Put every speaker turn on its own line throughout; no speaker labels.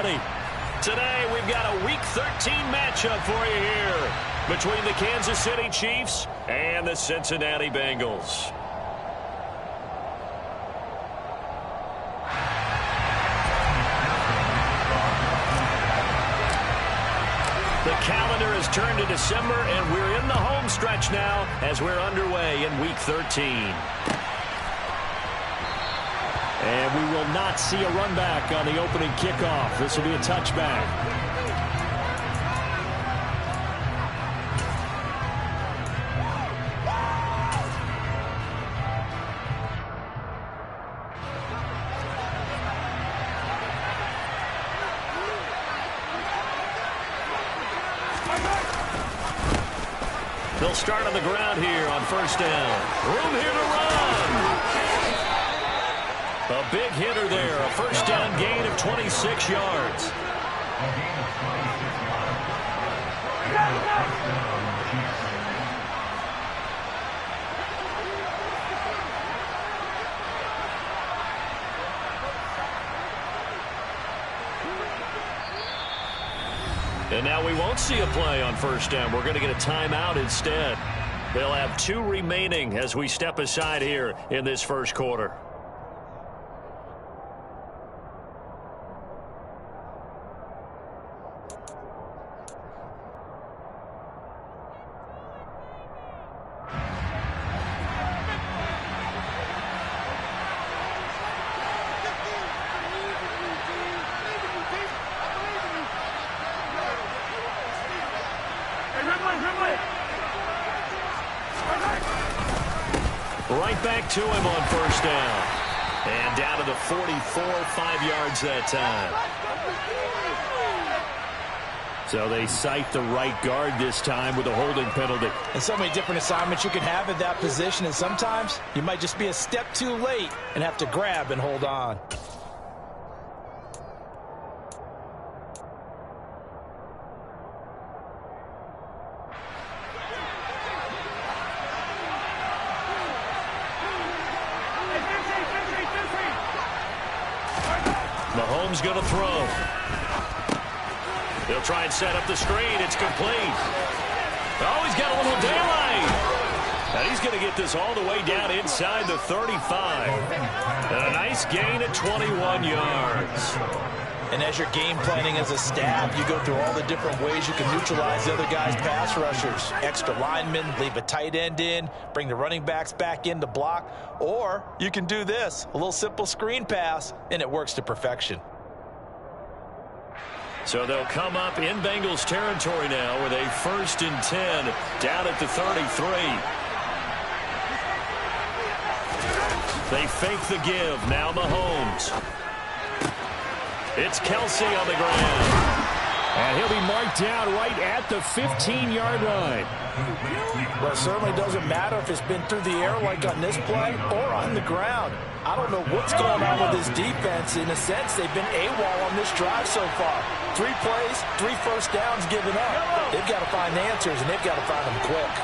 20. Today, we've got a Week 13 matchup for you here between the Kansas City Chiefs and the Cincinnati Bengals. The calendar has turned to December, and we're in the home stretch now as we're underway in Week 13. And we will not see a run back on the opening kickoff. This will be a touchback. They'll start on the ground here on first down. Room here to run. A big hitter there. A first down gain of 26 yards. And now we won't see a play on first down. We're going to get a timeout instead. They'll have 2 remaining as we step aside here in this first quarter. Right back to him on first down. And down to the 44, 5 yards that time. So they cite the right guard this time with a holding penalty.
And so many different assignments you can have at that position, and sometimes you might just be a step too late and have to grab and hold on.
Mahomes going to throw. They'll try and set up the screen. It's complete. Oh, he's got a little daylight. And he's going to get this all the way down inside the 35. And a nice gain at 21 yards.
And as you're game planning as a staff, you go through all the different ways you can neutralize the other guy's pass rushers. Extra linemen, leave a tight end in, bring the running backs back in to block. Or you can do this, a little simple screen pass, and it works to perfection.
So they'll come up in Bengals territory now with a 1st and 10 down at the 33. They fake the give. Now Mahomes. It's Kelsey on the ground.
And he'll be marked down right at the 15-yard line.
Well, it certainly doesn't matter if it's been through the air like on this play or on the ground. I don't know what's going on with this defense. In a sense, they've been AWOL on this drive so far. 3 plays, 3 first downs given up. They've got to find answers, and they've got to find them quick.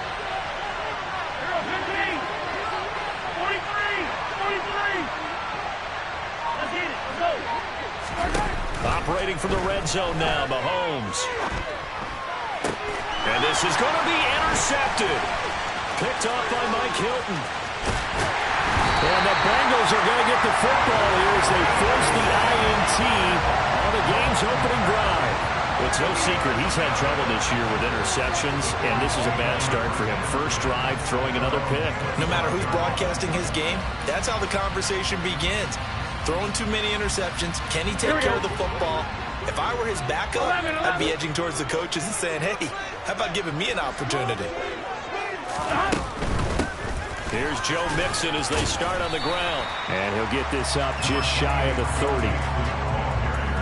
Operating from the red zone now, Mahomes. And this is going to be intercepted. Picked off by Mike Hilton. And the Bengals are going to get the football here as they force the INT on the game's opening drive. It's no secret he's had trouble this year with interceptions, and this is a bad start for him. First drive, throwing another pick.
No matter who's broadcasting his game, that's how the conversation begins. Throwing too many interceptions. Can he take care of the football? If I were his backup, I'd be edging towards the coaches and saying, hey, how about giving me an opportunity?
Here's Joe Mixon as they start on the ground.
And he'll get this up just shy of the 30.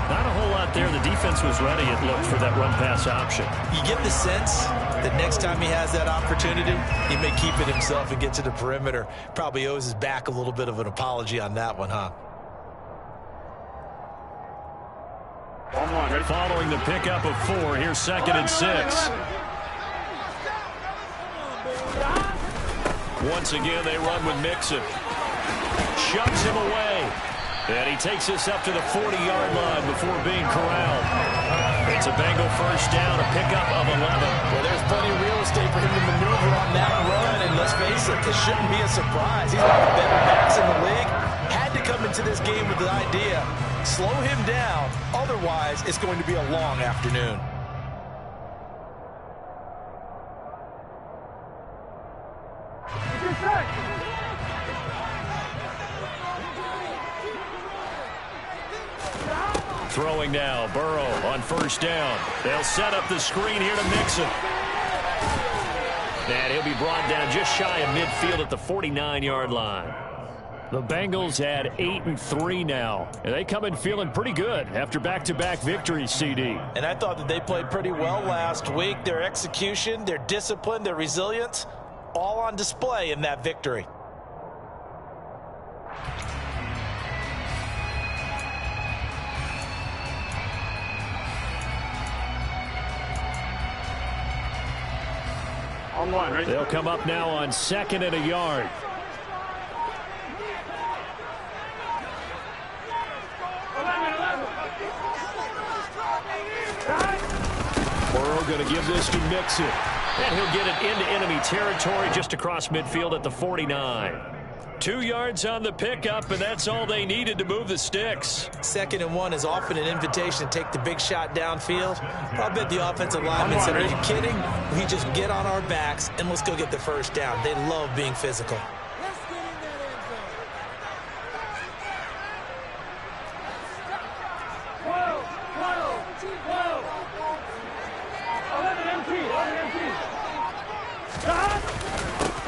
Not a whole lot there. The defense was ready, it looked, for that run-pass option.
You get the sense that next time he has that opportunity, he may keep it himself and get to the perimeter. Probably owes his back a little bit of an apology on that one, huh?
Following the pickup of 4, here's 2nd and 6. Once again, they run with Mixon. Shoves him away.
And he takes us up to the 40-yard line before being corralled. It's a Bengal first down, a pickup of 11.
Well, there's plenty of real estate for him to maneuver on that run, and let's face it, it shouldn't be a surprise. He's one of the better backs in the league. Had to come into this game with the idea, slow him down, otherwise it's going to be a long afternoon.
Throwing now, Burrow on first down. They'll set up the screen here to Mixon. And he'll be brought down just shy of midfield at the 49-yard line. The Bengals had 8-3 now, and they come in feeling pretty good after back-to-back victories, CD.
And I thought that they played pretty well last week. Their execution, their discipline, their resilience, all on display in that victory.
They'll come up now on 2nd and a yard. Burrow going to give this to Mixon. And he'll get it into enemy territory just across midfield at the 49. 2 yards on the pickup, and that's all they needed to move the sticks.
2nd and 1 is often an invitation to take the big shot downfield. I bet the offensive lineman said, are you kidding? We just get on our backs and let's go get the first down. They love being physical.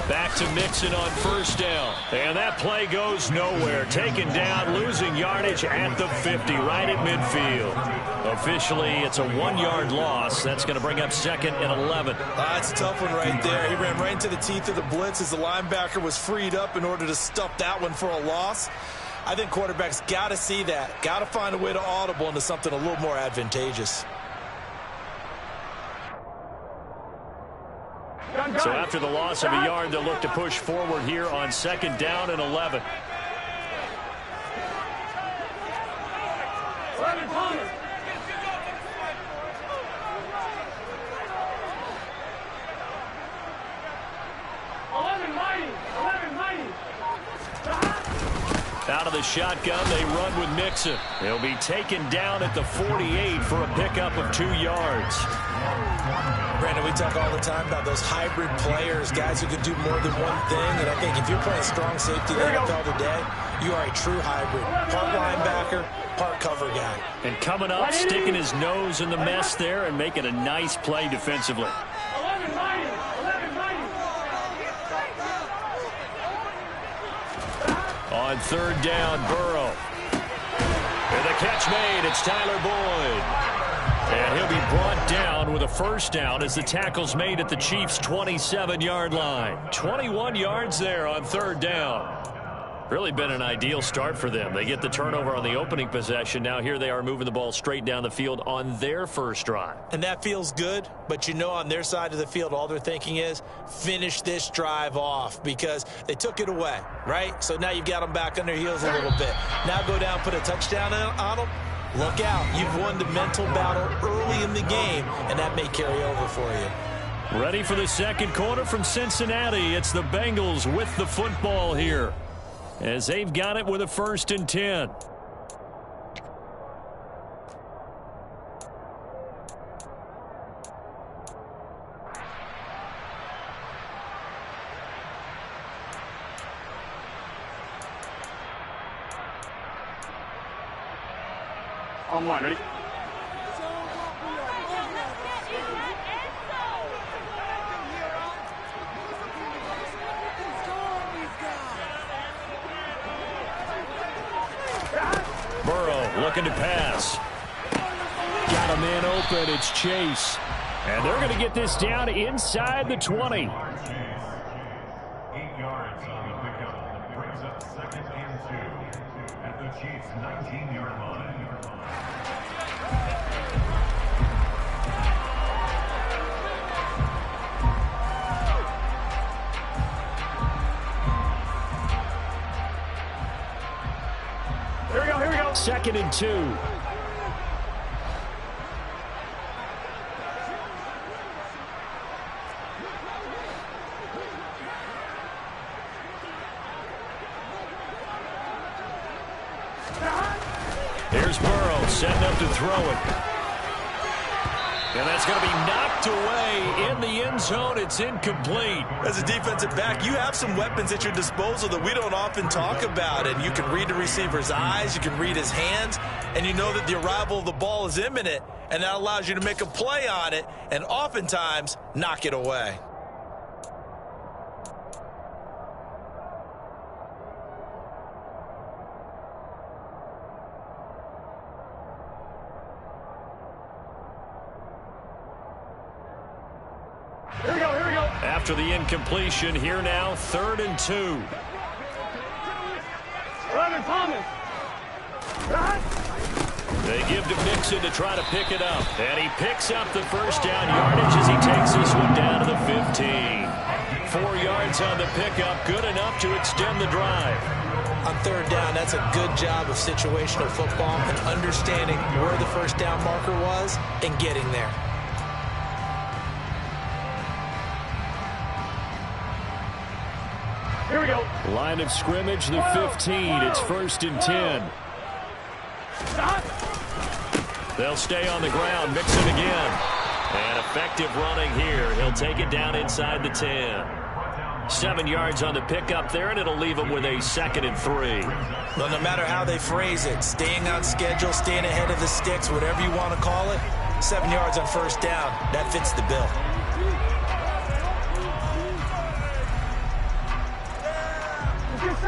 Back to Mixon on first down. And that play goes nowhere. Taken down, losing yardage at the 50, right at midfield. Officially, it's a 1-yard loss. That's going to bring up 2nd and 11.
That's a tough one right there. He ran right into the teeth of the blitz as the linebacker was freed up in order to stuff that one for a loss. I think quarterbacks got to see that. Got to find a way to audible into something a little more advantageous.
So after the loss of a yard, they'll look to push forward here on 2nd down and 11. Out of the shotgun, they run with Mixon. He'll be taken down at the 48 for a pickup of 2 yards.
Brandon, we talk all the time about those hybrid players, guys who can do more than one thing. And I think if you're playing strong safety in the NFL today, you are a true hybrid. Part linebacker, part cover guy.
And coming up, sticking his nose in the mess there and making a nice play defensively. On 3rd down, Burrow. And the catch made. It's Tyler Boyd. And he'll be brought down with a first down as the tackle's made at the Chiefs' 27-yard line. 21 yards there on 3rd down. Really been an ideal start for them. They get the turnover on the opening possession. Now here they are moving the ball straight down the field on their first drive.
And that feels good, but you know on their side of the field, all they're thinking is finish this drive off because they took it away, right? So now you've got them back on their heels a little bit. Now go down, put a touchdown on them. Look out. You've won the mental battle early in the game, and that may carry over for you.
Ready for the second quarter from Cincinnati. It's the Bengals with the football here as they've got it with a 1st and 10.
Online, ready?
Burrow looking to pass. Got a man open. It's Chase. And they're going to get this down inside the 20.
8 yards on the pickup. Brings up 2nd and 2 at the Chiefs' 19-yard line.
Here we go.
2nd and 2. Here's Burrow setting up to throw it. And that's going to be knocked away in the end zone. It's incomplete.
As a defensive back, you have some weapons at your disposal that we don't often talk about. And you can read the receiver's eyes, you can read his hands, and you know that the arrival of the ball is imminent. And that allows you to make a play on it and oftentimes knock it away.
After the incompletion, here now, 3rd and 2. They give to Mixon to try to pick it up. And he picks up the first down yardage as he takes this one down to the 15. 4 yards on the pickup, good enough to extend the drive.
On 3rd down, that's a good job of situational football and understanding where the first down marker was and getting there.
Here we go.
Line of scrimmage, the 15. It's 1st and 10. They'll stay on the ground. Mixon again. And effective running here. He'll take it down inside the 10. 7 yards on the pickup there, and it'll leave him with a 2nd and 3.
Well, no matter how they phrase it, staying on schedule, staying ahead of the sticks, whatever you want to call it, 7 yards on first down, that fits the bill.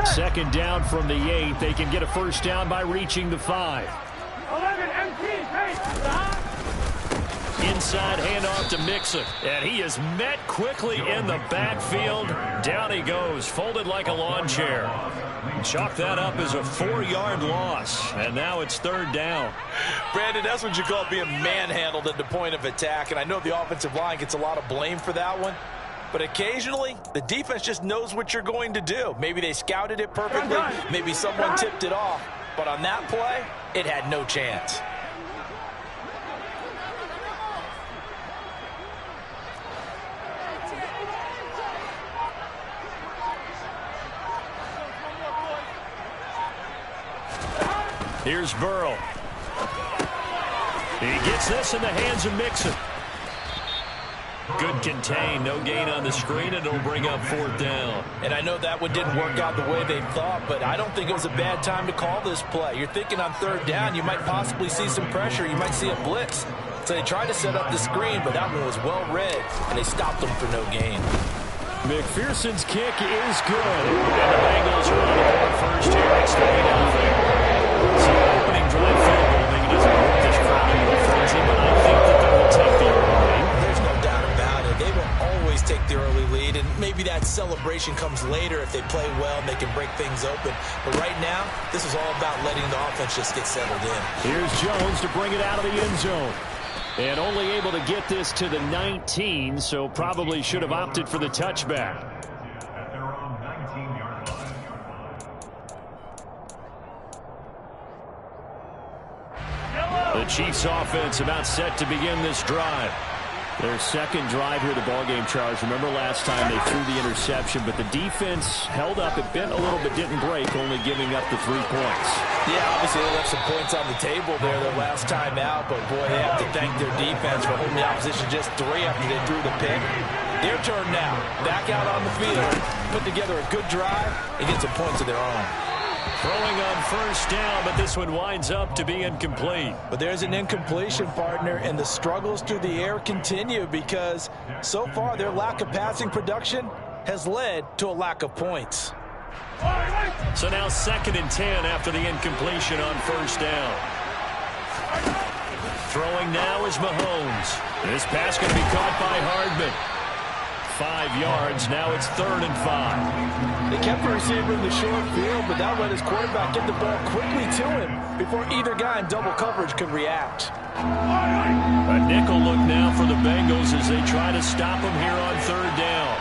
Second down from the 8. They can get a first down by reaching the 5.
11 MT,
Inside handoff to Mixon. And he is met quickly in the backfield. Down he goes, folded like a lawn chair. Chalk that up as a 4-yard loss. And now it's 3rd down.
Brandon, that's what you call being manhandled at the point of attack. And I know the offensive line gets a lot of blame for that one. But occasionally, the defense just knows what you're going to do. Maybe they scouted it perfectly. Maybe someone tipped it off. But on that play, it had no chance.
Here's Burrow. He gets this in the hands of Mixon. Good contain, no gain on the screen, and it'll bring up 4th down.
And I know that one didn't work out the way they thought, but I don't think it was a bad time to call this play. You're thinking on 3rd down, you might possibly see some pressure. You might see a blitz. So they tried to set up the screen, but that one was well read, and they stopped them for no gain.
McPherson's kick is good. And the Bengals are on the board first here. It's 3-0. So opening drive field goal maybe doesn't work this crowd into a frenzy, but I think that they will take the early lead.
There's no doubt about it. They will always take the early lead, and maybe that celebration comes later if they play well and they can break things open. But right now, this is all about letting the offense just get settled in.
Here's Jones to bring it out of the end zone. And only able to get this to the 19, so probably should have opted for the touchback.
At their own 19-yard line.
The Chiefs offense about set to begin this drive. Their second drive here, the ballgame, Charles. Remember last time they threw the interception, but the defense held up. It bent a little but didn't break, only giving up the 3 points.
Yeah, obviously they left some points on the table there the last time out, but boy, they have to thank their defense for holding the opposition just 3 after they threw the pick. Their turn now. Back out on the field. Put together a good drive and get some points of their own.
Throwing on first down, but this one winds up to be incomplete.
But there's an incompletion, partner, and the struggles through the air continue because so far their lack of passing production has led to a lack of points.
So now 2nd and 10 after the incompletion on first down. Throwing now is Mahomes. This pass going to be caught by Hardman. 5 yards. Now it's 3rd and 5.
They kept the receiver in the short field, but that let his quarterback get the ball quickly to him before either guy in double coverage could react.
A nickel look now for the Bengals as they try to stop him here on 3rd down.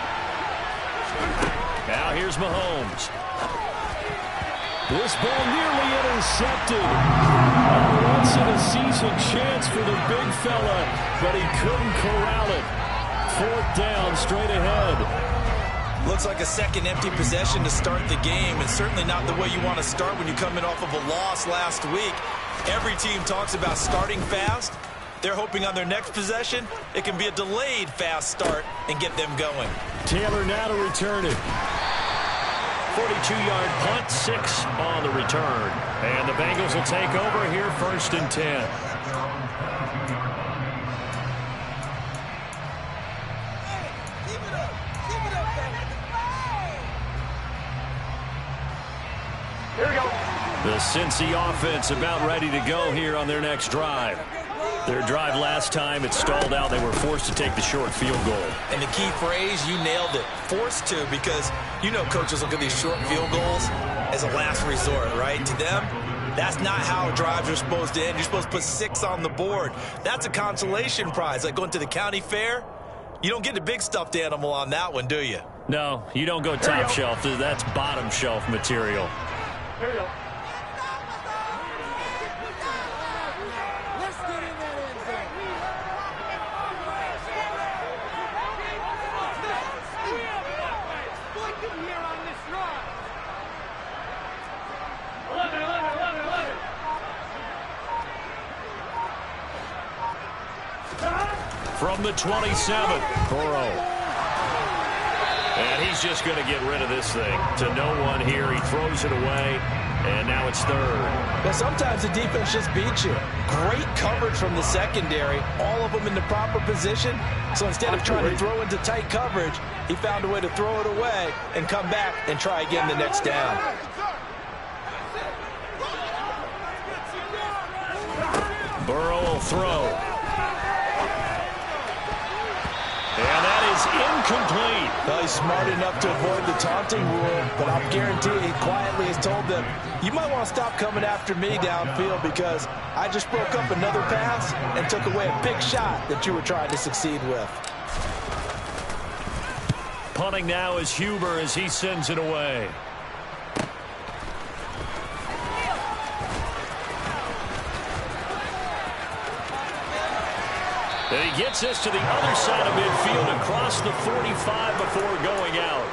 Now here's Mahomes.
This ball nearly intercepted. A once-in-a-season chance for the big fella, but he couldn't corral it. 4th down, straight ahead.
Looks like a second empty possession to start the game, and certainly not the way you want to start when you come in off of a loss last week. Every team talks about starting fast. They're hoping on their next possession, it can be a delayed fast start and get them going.
Taylor now to return it.
42-yard punt, 6 on the return. And the Bengals will take over here, 1st and 10.
Here we go.
The Cincy offense about ready to go here on their next drive. Their drive last time, it stalled out. They were forced to take the short field goal.
And the key phrase, you nailed it. Forced to, because you know coaches look at these short field goals as a last resort, right? To them, that's not how drives are supposed to end. You're supposed to put 6 on the board. That's a consolation prize, like going to the county fair. You don't get the big stuffed animal on that one, do you?
No, you don't go top shelf. That's bottom shelf material.
Here we go.
From the 27, Burrow. And he's just going to get rid of this thing. To no one here. He throws it away. And now it's 3rd.
But sometimes the defense just beats you. Great coverage from the secondary. All of them in the proper position. So instead of trying to throw into tight coverage, he found a way to throw it away and come back and try again the next down.
Burrow will throw. And that is incomplete.
Well, he's smart enough to avoid the taunting rule, but I'll guarantee he quietly has told them, you might want to stop coming after me downfield because I just broke up another pass and took away a big shot that you were trying to succeed with.
Punting now is Huber as he sends it away. And he gets this to the other side of midfield across the 45 before going out.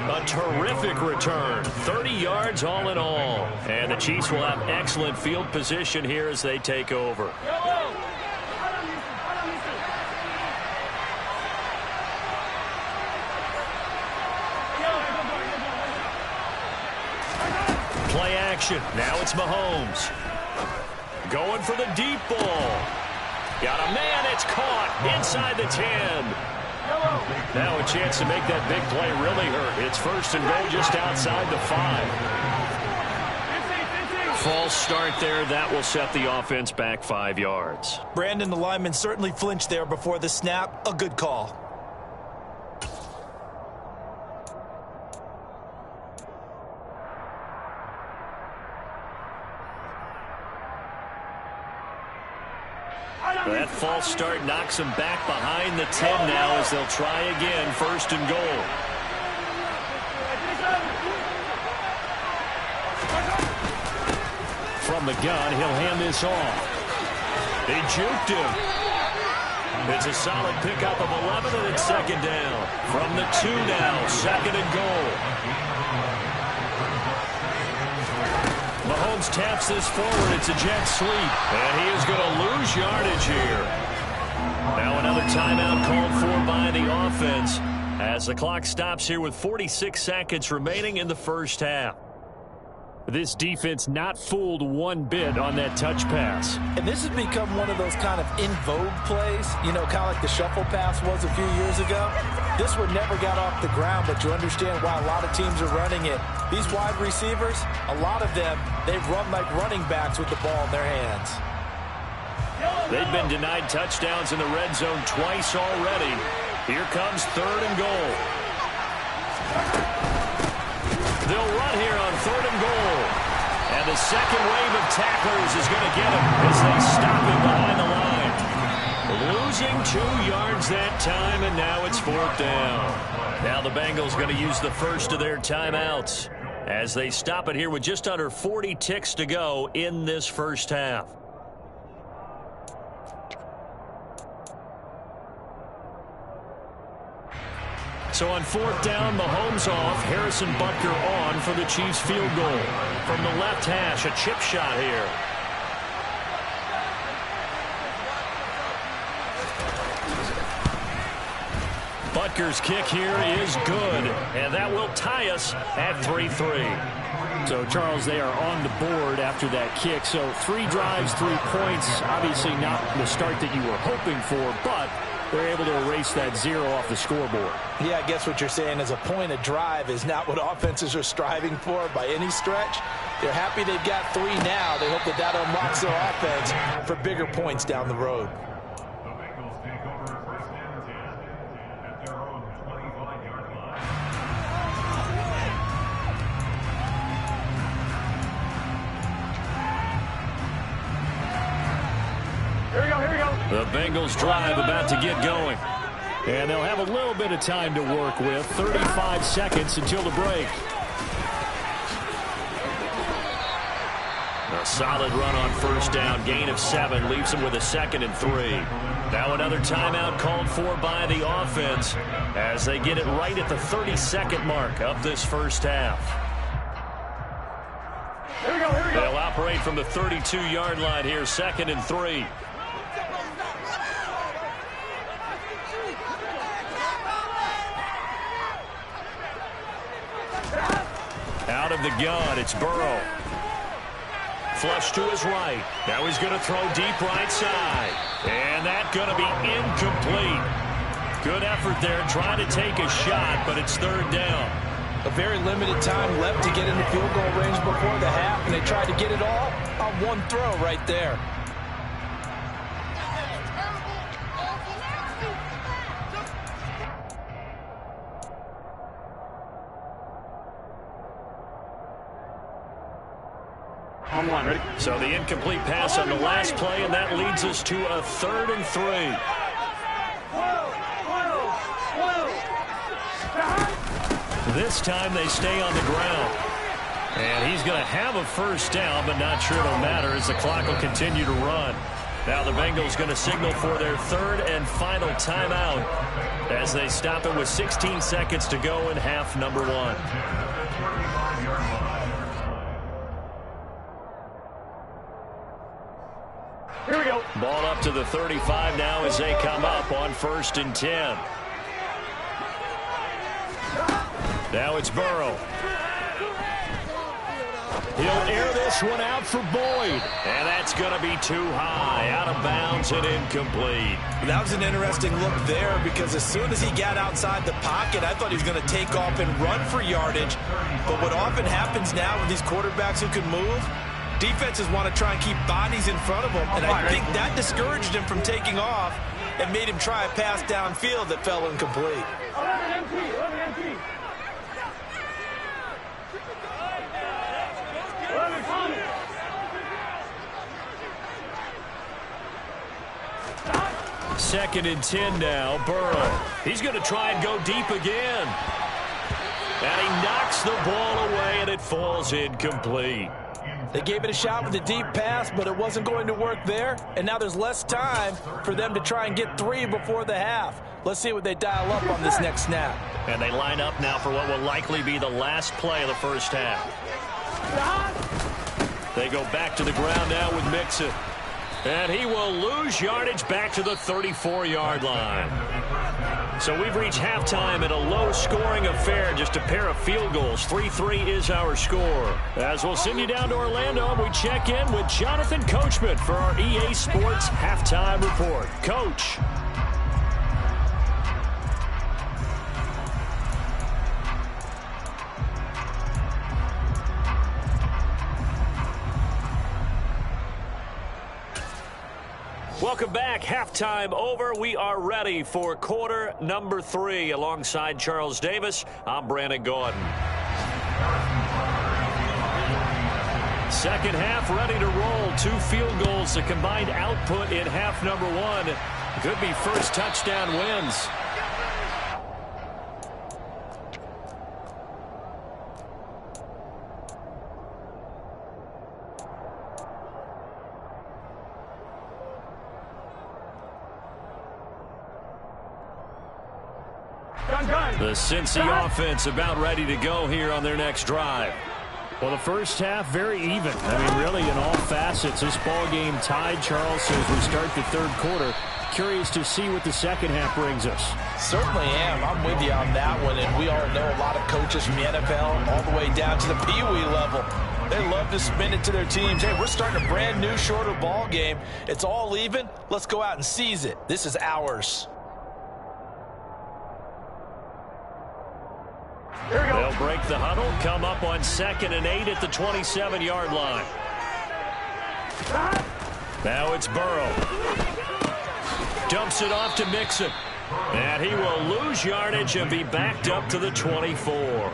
A terrific return. 30 yards all in all. And the Chiefs will have excellent field position here as they take over. Play action. Now it's Mahomes. Going for the deep ball. Got a man, it's caught inside the 10. Now a chance to make that big play really hurt. It's 1st and goal just outside the 5. False start there. That will set the offense back 5 yards.
Brandon, the lineman certainly flinched there before the snap. A good call.
That false start knocks them back behind the 10 now as they'll try again, 1st and goal. From the gun, he'll hand this off. They juked him. It's a solid pickup of 11, and it's 2nd down. From the 2 now, 2nd and goal. Mahomes taps this forward. It's a jet sweep. And he is going to lose yardage here. Now another timeout called for by the offense as the clock stops here with 46 seconds remaining in the 1st half. This defense not fooled one bit on that touch pass.
And this has become one of those kind of in vogue plays, you know, kind of like the shuffle pass was a few years ago. This one never got off the ground, but you understand why a lot of teams are running it. These wide receivers, a lot of them, they've run like running backs with the ball in their hands.
They've been denied touchdowns in the red zone twice already. Here comes 3rd and goal. They'll run here on 3rd and goal. And the second wave of tacklers is going to get him as they stop him behind the line. Losing 2 yards that time, and now it's 4th down. Now the Bengals going to use the first of their timeouts. as they stop it here with just under 40 ticks to go in this first half. So on fourth down, Mahomes off, Harrison Butker on for the Chiefs field goal. From the left hash, a chip shot here. Butker's kick here is good, and that will tie us at 3-3.
So, Charles, they are on the board after that kick. So 3 drives, 3 points. Obviously not the start that you were hoping for, but they're able to erase that 0 off the scoreboard.
Yeah, I guess what you're saying is a point a drive is not what offenses are striving for by any stretch. They're happy they've got 3 now. They hope that that unlocks their offense for bigger points down the road.
The Bengals take over first and 10 at their own 25-yard line.
Here we go, here we go.
The Bengals drive about to get going.
And they'll have a little bit of time to work with. 35 seconds until the break.
A solid run on first down. Gain of 7 leaves them with a 2nd and 3. Now another timeout called for by the offense as they get it right at the 30-second mark of this first half.
Here we go, here we go.
They'll operate from the 32-yard line here, 2nd and 3. Out of the gun, it's Burrow. Flush to his right. Now he's going to throw deep right side. And that's going to be incomplete. Good effort there, trying to take a shot, but it's 3rd down.
A very limited time left to get into field goal range before the half, and they tried to get it all on one throw right there.
Ready?
So the incomplete pass on the last play, and that leads us to a 3rd and 3. This time they stay on the ground. And he's going to have a first down, but not sure it'll matter as the clock will continue to run. Now the Bengals going to signal for their 3rd and final timeout as they stop it with 16 seconds to go in half number 1.
Here we go.
Ball up to the 35 now as they come up on 1st and 10. Now it's Burrow. He'll air this one out for Boyd. And that's going to be too high. Out of bounds and incomplete.
That was an interesting look there because as soon as he got outside the pocket, I thought he was going to take off and run for yardage. But what often happens now with these quarterbacks who can move, defenses want to try and keep bodies in front of them. And I think that discouraged him from taking off and made him try a pass downfield that fell incomplete.
11 MT.
Second and 10 now, Burrow. He's going to try and go deep again. And he knocks the ball away, and it falls incomplete.
They gave it a shot with a deep pass, but it wasn't going to work there. And now there's less time for them to try and get 3 before the half. Let's see what they dial up on this next snap.
And they line up now for what will likely be the last play of the first half. They go back to the ground now with Mixon. And he will lose yardage back to the 34-yard line. So we've reached halftime at a low-scoring affair, just a pair of field goals. 3-3 is our score. As we'll send you down to Orlando, and we check in with Jonathan Coachman for our EA Sports Halftime Report. Coach. Welcome back. Halftime over. We are ready for quarter number 3. Alongside Charles Davis, I'm Brandon Gaudin. Second half ready to roll. 2 field goals. The combined output in half number 1 could be first touchdown wins. The Cincy offense about ready to go here on their next drive.
Well, the first half, very even. I mean, really, in all facets, this ball game tied, Charles, so as we start the third quarter. Curious to see what the second half brings us.
Certainly am. I'm with you on that one, and we all know a lot of coaches from the NFL all the way down to the Pee Wee level. They love to spin it to their teams. Hey, we're starting a brand new, shorter ball game. It's all even. Let's go out and seize it. This is ours.
Here we go.
They'll break the huddle, come up on 2nd and 8 at the 27-yard line. Now it's Burrow. Dumps it off to Mixon. And he will lose yardage and be backed up to the 24.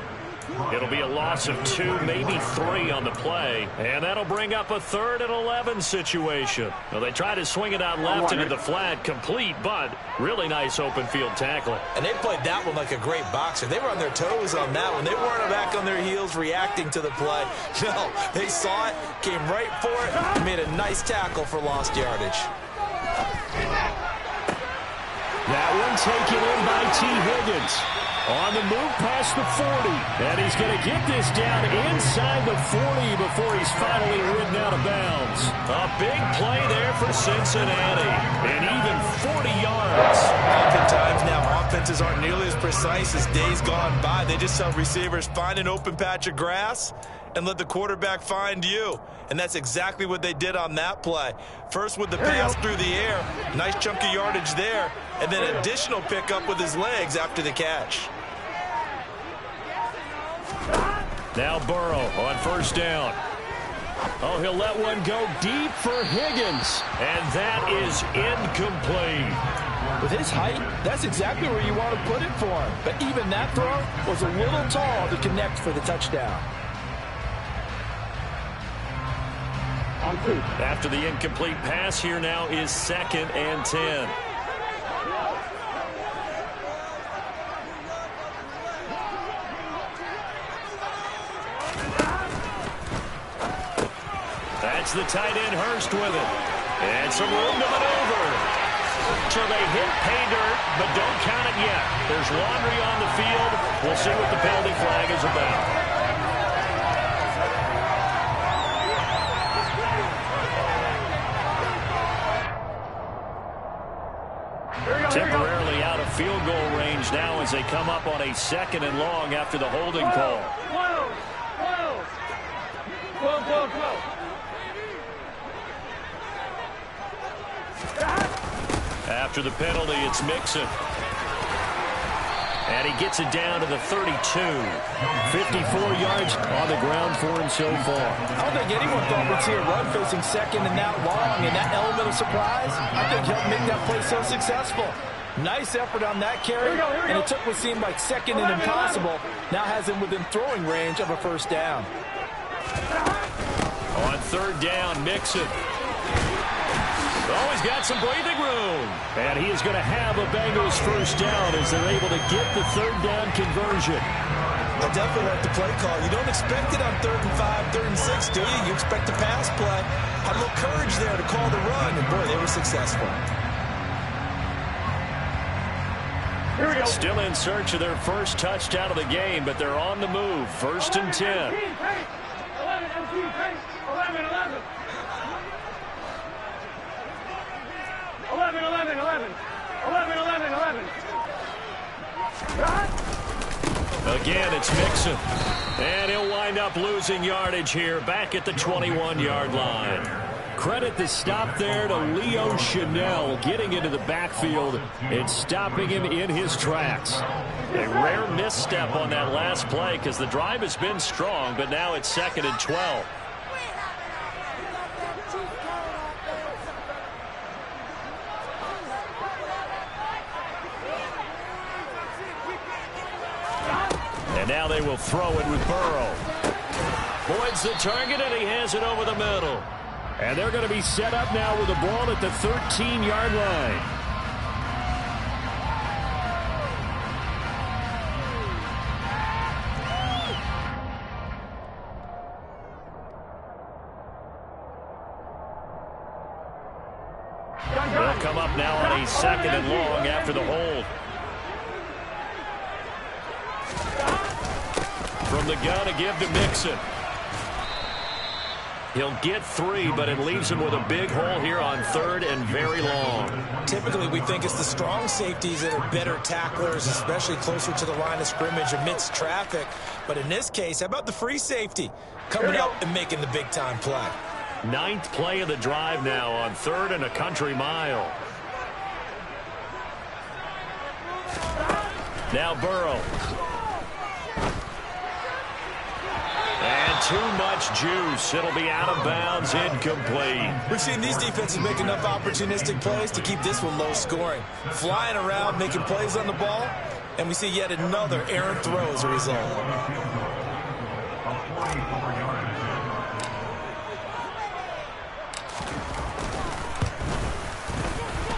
It'll be a loss of 2, maybe 3 on the play. And that'll bring up a 3rd and 11 situation. Well, they try to swing it out left into the flat, complete, but really nice open field tackle.
And they played that one like a great boxer. They were on their toes on that one. They weren't back on their heels reacting to the play. No, they saw it, came right for it, and made a nice tackle for lost yardage.
That one taken in by T. Higgins. On the move past the 40. And he's going to get this down inside the 40 before he's finally ridden out of bounds.
A big play there for Cincinnati. And even 40 yards.
Oftentimes now, offenses aren't nearly as precise as days gone by. They just tell receivers, find an open patch of grass and let the quarterback find you. And that's exactly what they did on that play. First with the pass through the air, nice chunk of yardage there, and then additional pickup with his legs after the catch.
Now Burrow on 1st down. Oh, he'll let one go deep for Higgins. And that is incomplete.
With his height, that's exactly where you want to put it for him. But even that throw was a little tall to connect for the touchdown.
After the incomplete pass, here now is 2nd and 10. That's the tight end Hurst with it. And some room to maneuver. So they hit pay dirt, but don't count it yet. There's laundry on the field. We'll see what the penalty flag is about. Temporarily out of field goal range now as they come up on a 2nd and long after the holding call.
12.
After the penalty, it's Mixon. And he gets it down to the 32.
54 yards on the ground for him so far.
I don't think anyone thought we'd see a run facing 2nd and that long, and that element of surprise, I think helped make that play so successful. Nice effort on that carry, and it took what seemed like 2nd and impossible, now has him within throwing range of a 1st down.
On 3rd down, Mixon. Oh, he's got some breathing room.
And he is going to have a Bengals 1st down as they're able to get the 3rd down conversion.
I definitely like the play call. You don't expect it on 3rd and 5, 3rd and 6, do you? You expect a pass play. Had a little courage there to call the run, and boy, they were successful.
Here we go.
Still in search of their first touchdown of the game, but they're on the move. 1st and 10.
11.
Again, it's Mixon. And he'll wind up losing yardage here back at the 21-yard line.
Credit the stop there to Leo Chanel getting into the backfield and stopping him in his tracks.
A rare misstep on that last play because the drive has been strong, but now it's 2nd and 12. And now they will throw it with Burrow. Boyd's the target, and he has it over the middle.
And they're going to be set up now with the ball at the 13-yard line.
They'll come up now on a 2nd and long after the hold. From the gun, a give to Mixon. He'll get 3, but it leaves him with a big hole here on 3rd and very long.
Typically, we think it's the strong safeties that are better tacklers, especially closer to the line of scrimmage amidst traffic. But in this case, how about the free safety coming up and making the big-time play?
9th play of the drive now on 3rd and a country mile. Now Burrow. And too much juice. It'll be out of bounds, incomplete.
We've seen these defenses make enough opportunistic plays to keep this one low scoring. Flying around, making plays on the ball, and we see yet another errant throw as a result.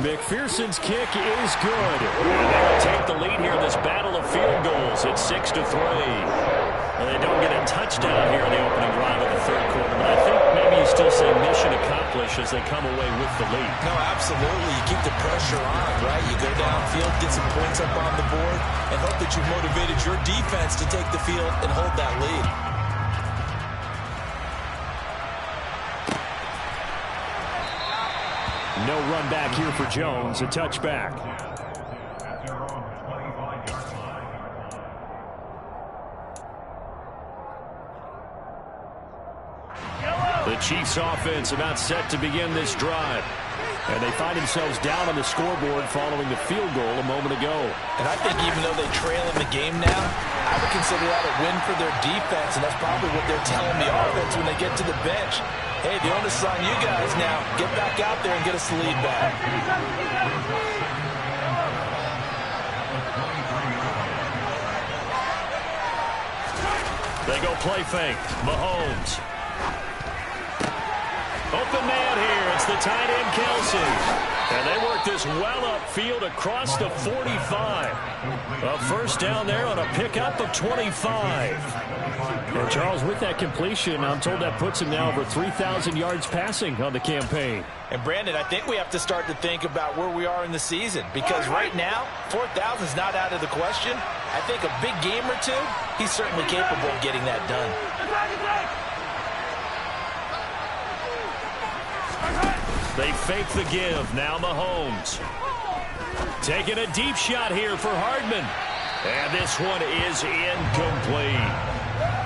McPherson's kick is good. And they will take the lead here in this battle of field goals. It's 6-3. And they don't get a touchdown here in the opening drive of the 3rd quarter, but I think maybe you still say mission accomplished as they come away with the lead.
No, absolutely. You keep the pressure on, right? You go downfield, get some points up on the board, and hope that you've motivated your defense to take the field and hold that lead.
No run back here for Jones, a touchback. The Chiefs offense about set to begin this drive. And they find themselves down on the scoreboard following the field goal a moment ago.
And I think even though they trail in the game now, I would consider that a win for their defense, and that's probably what they're telling the offense when they get to the bench. Hey, the onus is on you guys now. Get back out there and get us the lead back.
They go play fake. Mahomes. Open man here. It's the tight end, Kelsey. And they work this well upfield across the 45. A first down there on a pickup of 25.
And Charles, with that completion, I'm told that puts him now over 3,000 yards passing on the campaign.
And Brandon, I think we have to start to think about where we are in the season, because right now, 4,000 is not out of the question. I think a big game or two, he's certainly capable of getting that done.
They fake the give. Now Mahomes. Taking a deep shot here for Hardman. And this one is incomplete.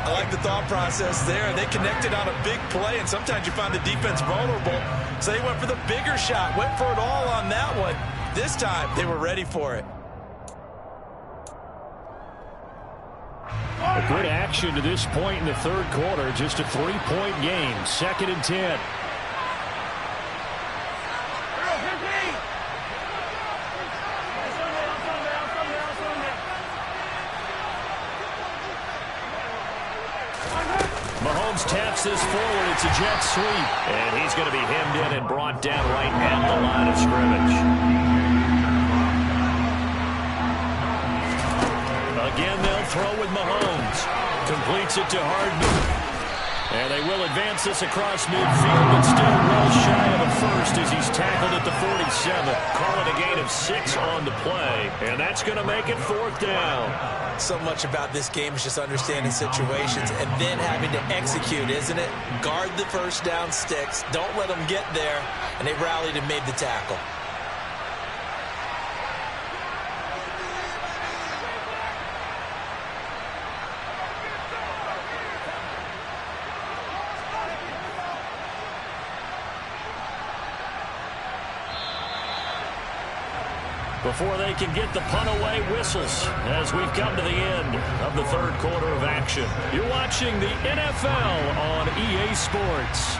I like the thought process there. They connected on a big play, and sometimes you find the defense vulnerable. So they went for the bigger shot, went for it all on that one. This time, they were ready for it.
A good action to this point in the 3rd quarter. Just a 3-point game. 2nd and 10.
Mahomes taps this forward. It's a jet sweep. And he's going to be hemmed in and brought down right at the line of scrimmage. Again, they'll throw with Mahomes. Completes it to Hardman. And they will advance this across midfield, but still well shy of a first as he's tackled at the 47. Call it a gain of 6 on the play. And that's going to make it 4th down.
So much about this game is just understanding situations and then having to execute, isn't it? Guard the first down sticks. Don't let them get there. And they rallied and made the tackle.
Before they can get the punt away, whistles as we've come to the end of the 3rd quarter of action. You're watching the NFL on EA Sports.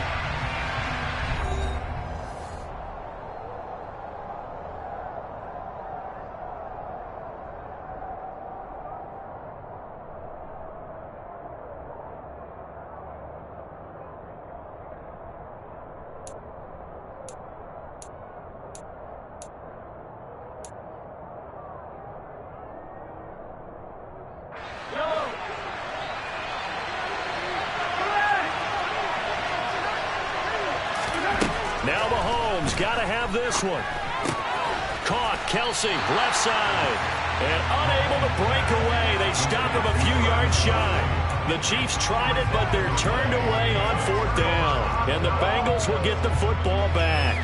Now Mahomes got to have this one. Caught, Kelsey, left side. And unable to break away. They stop him a few yards shy. The Chiefs tried it, but they're turned away on 4th down. And the Bengals will get the football back.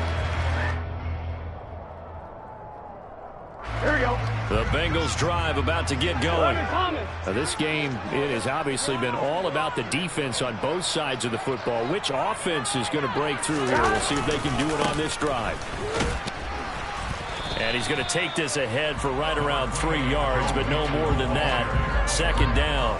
Here we go.
The Bengals drive about to get going. Now, this game, it has obviously been all about the defense on both sides of the football. Which offense is going to break through here? We'll see if they can do it on this drive. And he's going to take this ahead for right around 3 yards, but no more than that. 2nd down.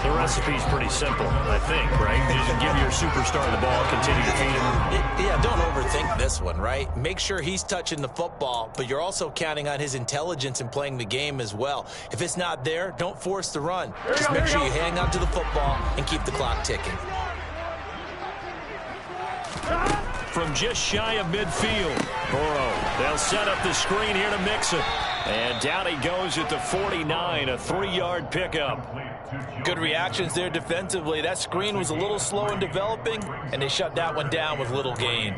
The recipe's pretty simple, I think, right? You just give your superstar the ball, continue to feed him.
Yeah, don't overthink this one, right? Make sure he's touching the football, but you're also counting on his intelligence in playing the game as well. If it's not there, don't force the run. Just make sure you hang on to the football and keep the clock ticking.
From just shy of midfield, Burrow. They'll set up the screen here to Mixon. And down he goes at the 49, a 3-yard pickup.
Good reactions there defensively. That screen was a little slow in developing, and they shut that one down with little gain.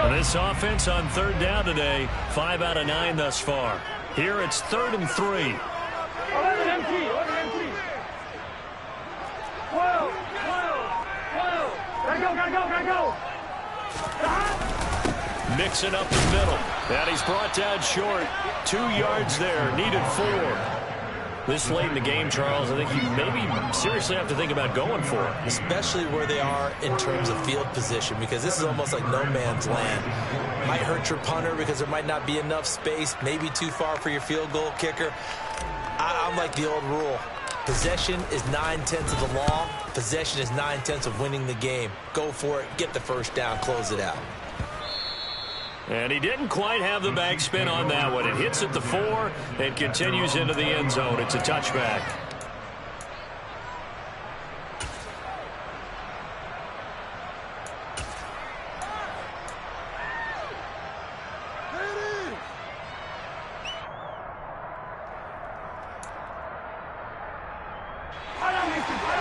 This offense on 3rd down today, 5 out of 9 thus far. Here it's 3rd and 3.
11 empty. 12. Gotta go.
Mixing up the middle. And he's brought down short. 2 yards there, needed 4. This late in the game, Charles, I think you maybe seriously have to think about going for it.
Especially where they are in terms of field position, because this is almost like no man's land. Might hurt your punter because there might not be enough space, maybe too far for your field goal kicker. I'm like the old rule. Possession is 9/10 of the law. Possession is 9/10 of winning the game. Go for it, get the 1st down, close it out.
And he didn't quite have the backspin on that one. It hits at the 4 and continues into the end zone. It's a touchback.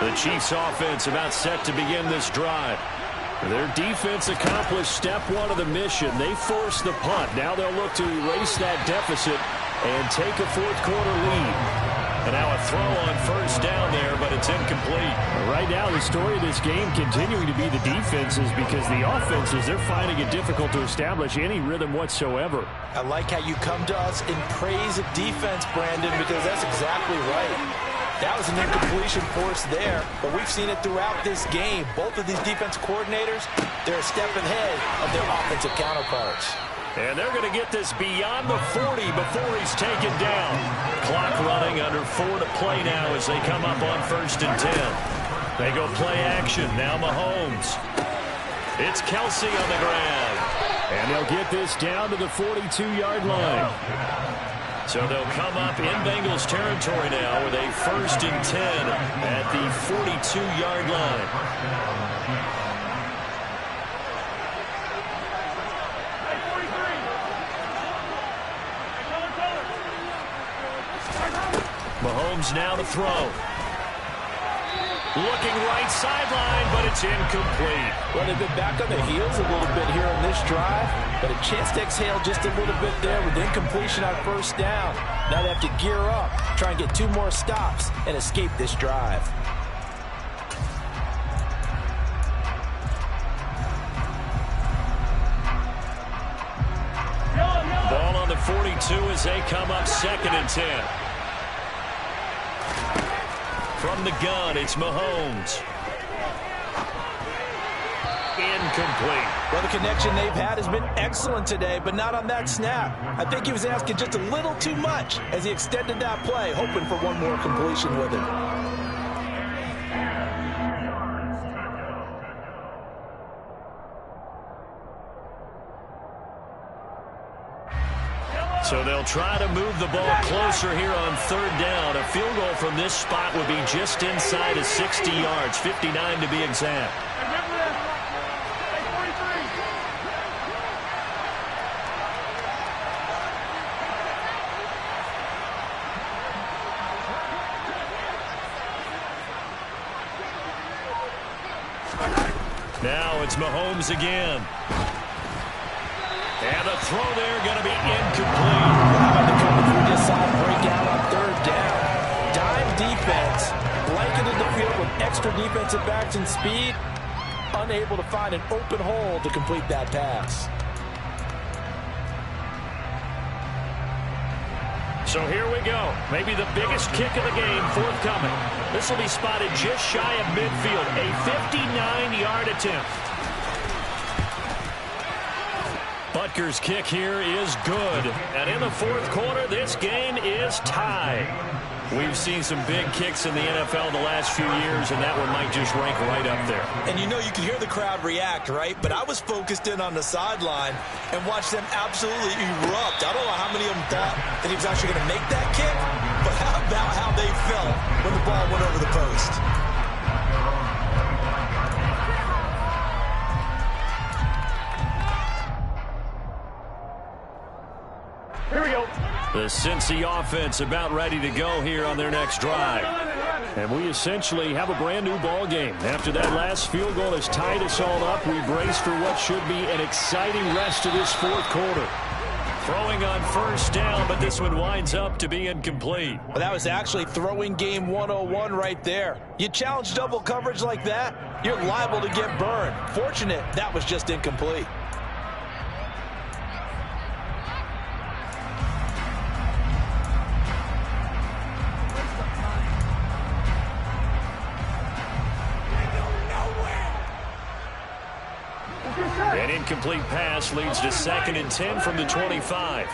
The Chiefs offense about set to begin this drive. Their defense accomplished step 1 of the mission. They forced the punt. Now they'll look to erase that deficit and take a 4th quarter lead. And now a throw on 1st down there, but it's incomplete.
Right now, the story of this game continuing to be the defenses, because the offenses, they're finding it difficult to establish any rhythm whatsoever.
I like how you come to us in praise of defense, Brandon, because that's exactly right. That was an incompletion forced there, but we've seen it throughout this game. Both of these defense coordinators, they're a step ahead of their offensive counterparts.
And they're going to get this beyond the 40 before he's taken down. Clock running, under 4 to play now as they come up on 1st and 10. They go play action. Now Mahomes. It's Kelsey on the ground.
And they'll get this down to the 42-yard line.
So they'll come up in Bengals territory now with a 1st and 10 at the 42-yard line. Mahomes now to throw. Looking right sideline, but it's incomplete.
Well, they've been back on their heels a little bit here on this drive, but a chance to exhale just a little bit there with incompletion on 1st down. Now they have to gear up, try and get 2 more stops, and escape this drive.
Ball on the 42 as they come up 2nd and 10. From the gun, it's Mahomes. Incomplete.
Well, the connection they've had has been excellent today, but not on that snap. I think he was asking just a little too much as he extended that play, hoping for one more completion with it.
So they'll try to move the ball closer here on 3rd down. A field goal from this spot would be just inside of 60 yards, 59 to be exact. Now it's Mahomes again. And the throw there going to be incomplete.
How about the cover 3 decide break out on third down? Dime defense, blanketed the field with extra defensive backs and speed, unable to find an open hole to complete that pass.
So here we go. Maybe the biggest kick of the game forthcoming. This will be spotted just shy of midfield. A 59-yard attempt. Butker's kick here is good. And in the fourth quarter, this game is tied. We've seen some big kicks in the NFL the last few years, and that one might just rank right up there.
And you know, you can hear the crowd react, right? But I was focused in on the sideline and watched them absolutely erupt. I don't know how many of them thought that he was actually going to make that kick, but how about how they felt when the ball went over the post?
Here we go.
The Cincy offense about ready to go here on their next drive.
And we essentially have a brand new ball game. After that last field goal has tied us all up, we brace for what should be an exciting rest of this fourth quarter.
Throwing on first down, but this one winds up to be incomplete.
Well, that was actually throwing game 101 right there. You challenge double coverage like that, you're liable to get burned. Fortunate that was just incomplete.
An incomplete pass leads to 2nd and 10 from the 25.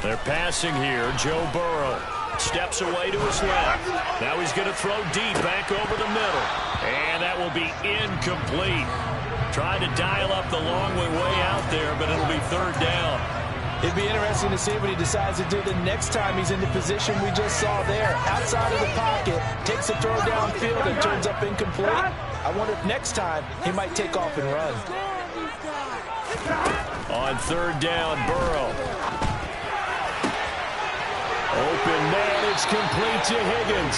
They're passing here. Joe Burrow steps away to his left. Now he's going to throw deep back over the middle. And that will be incomplete. Tried to dial up the long way out there, but it'll be 3rd down.
It'd be interesting to see what he decides to do the next time he's in the position we just saw there. Outside of the pocket, takes a throw downfield and turns up incomplete. I wonder if next time he might take off and run.
On 3rd down, Burrow. Open man, it's complete to Higgins.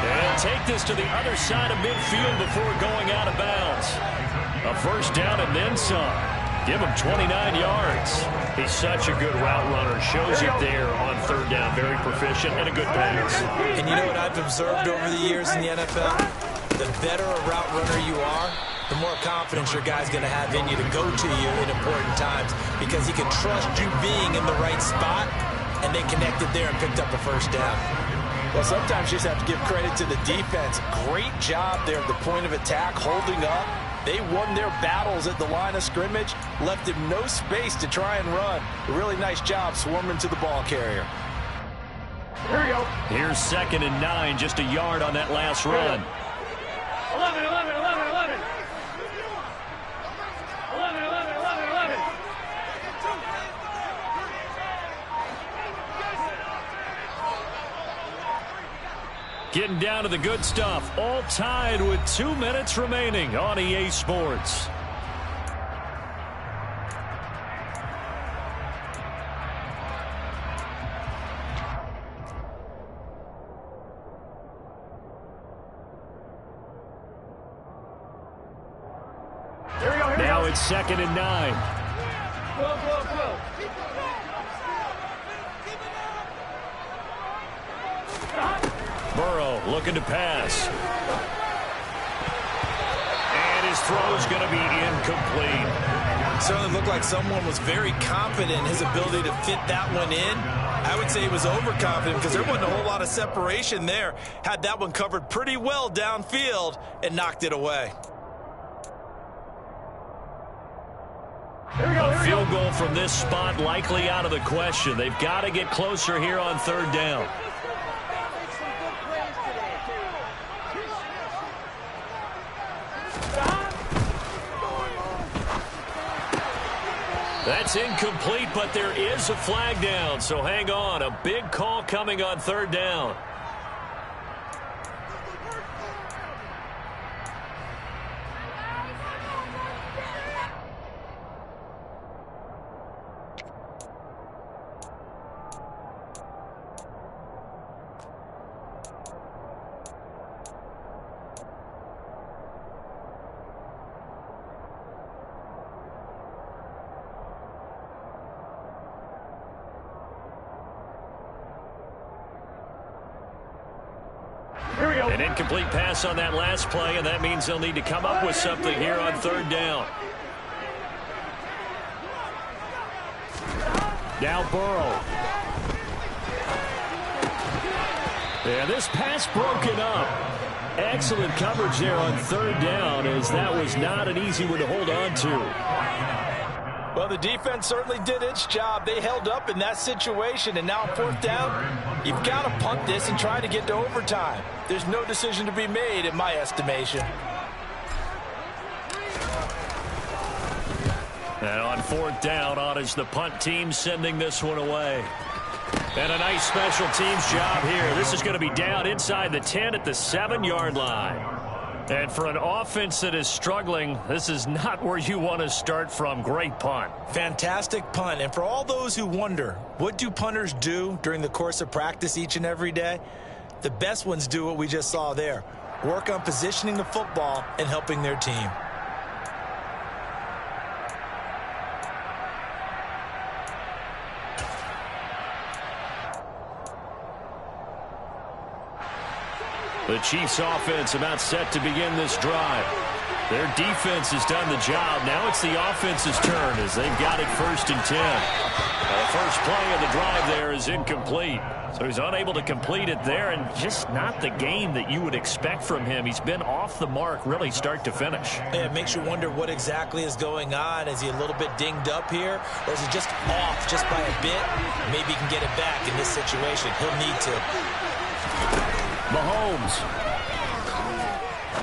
And take this to the other side of midfield before going out of bounds. A 1st down and then some. Give him 29 yards. He's such a good route runner. Shows it there on 3rd down. Very proficient and a good pass.
And you know what I've observed over the years in the NFL? The better a route runner you are, the more confidence your guy's going to have in you to go to you in important times because he can trust you being in the right spot, and they connected there and picked up a 1st down. Well, sometimes you just have to give credit to the defense. Great job there at the point of attack, holding up. They won their battles at the line of scrimmage, left him no space to try and run. A really nice job swarming to the ball carrier.
Here we go.
Here's 2nd and 9, just a yard on that last run.
11, 11, 11, 11. 11, 11, 11, 11.
Getting down to the good stuff. All tied with 2 minutes remaining on EA Sports. Now it's 2nd and 9.
Go, go, go.
Burrow looking to pass. And his throw's going to be incomplete.
Certainly looked like someone was very confident in his ability to fit that one in. I would say he was overconfident because there wasn't a whole lot of separation there. Had that one covered pretty well downfield and knocked it away.
A field goal from this spot likely out of the question. They've got to get closer here on 3rd down. That's incomplete, but there is a flag down, so hang on. A big call coming on 3rd down. An incomplete pass on that last play, and that means they'll need to come up with something here on third down.
Now Burrow. And this pass broken up. Excellent coverage there on third down, as that was not an easy one to hold on to.
Well, the defense certainly did its job. They held up in that situation, and now on fourth down, you've got to punt this and try to get to overtime. There's no decision to be made in my estimation.
And on fourth down, on is the punt team sending this one away. And a nice special teams job here. This is going to be down inside the 10 at the 7-yard line. And for an offense that is struggling, this is not where you want to start from. Great punt.
Fantastic punt. And for all those who wonder, what do punters do during the course of practice each and every day? The best ones do what we just saw there. Work on positioning the football and helping their team.
The Chiefs offense about set to begin this drive. Their defense has done the job. Now it's the offense's turn as they've got it 1st and 10. The first play of the drive there is incomplete. So he's unable to complete it there, and just not the game that you would expect from him. He's been off the mark really start to finish.
Yeah, it makes you wonder what exactly is going on. Is he a little bit dinged up here, or is he just off just by a bit? Maybe he can get it back in this situation. He'll need to.
Mahomes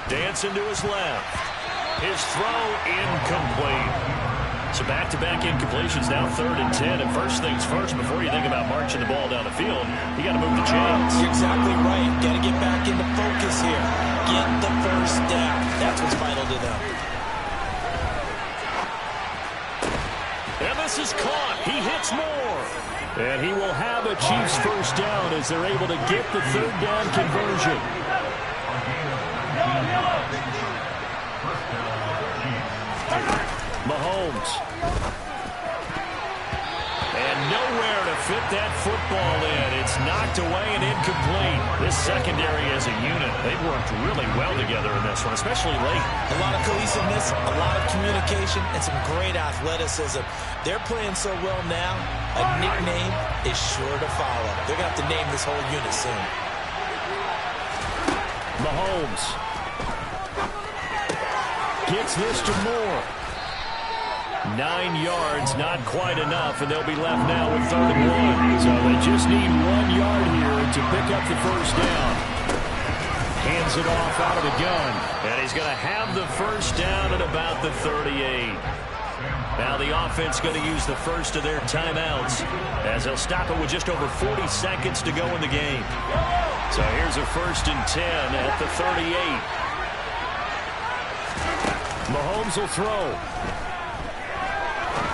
dancing to his left. His throw incomplete. So back-to-back incompletions, now 3rd and 10. And first things first, before you think about marching the ball down the field, you got to move the chains.
You're exactly right. Got to get back into focus here. Get the first down. That's what's vital to them.
And this is caught. He hits more.
And he will have a Chiefs first down as they're able to get the third down conversion.
Mahomes. And nowhere to fit that football in. It's knocked away and incomplete. This secondary as a unit, they've worked really well together in this one, especially late.
A lot of cohesiveness, a lot of communication, and some great athleticism. They're playing so well now, a nickname is sure to follow. They're going to have to name this whole unit soon.
Mahomes gets this to Moore.
9 yards, not quite enough, and they'll be left now with 3rd and 1.
So they just need 1 yard here to pick up the first down. Hands it off out of the gun.
And he's going to have the first down at about the 38. Now the offense going to use the first of their timeouts as they'll stop it with just over 40 seconds to go in the game. So here's a 1st and 10 at the 38.
Mahomes will throw.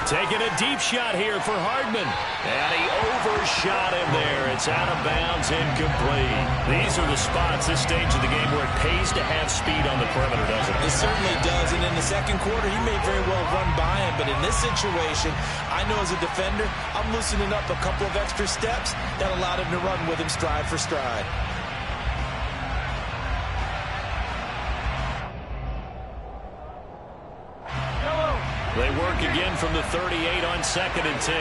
Taking a deep shot here for Hardman. And he overshot him there. It's out of bounds, incomplete. These are the spots, this stage of the game, where it pays to have speed on the perimeter, doesn't it?
It certainly does. And in the second quarter, he may very well run by him. But in this situation, I know as a defender, I'm loosening up a couple of extra steps that allowed him to run with him stride for stride.
They work again from the 38 on 2nd and 10.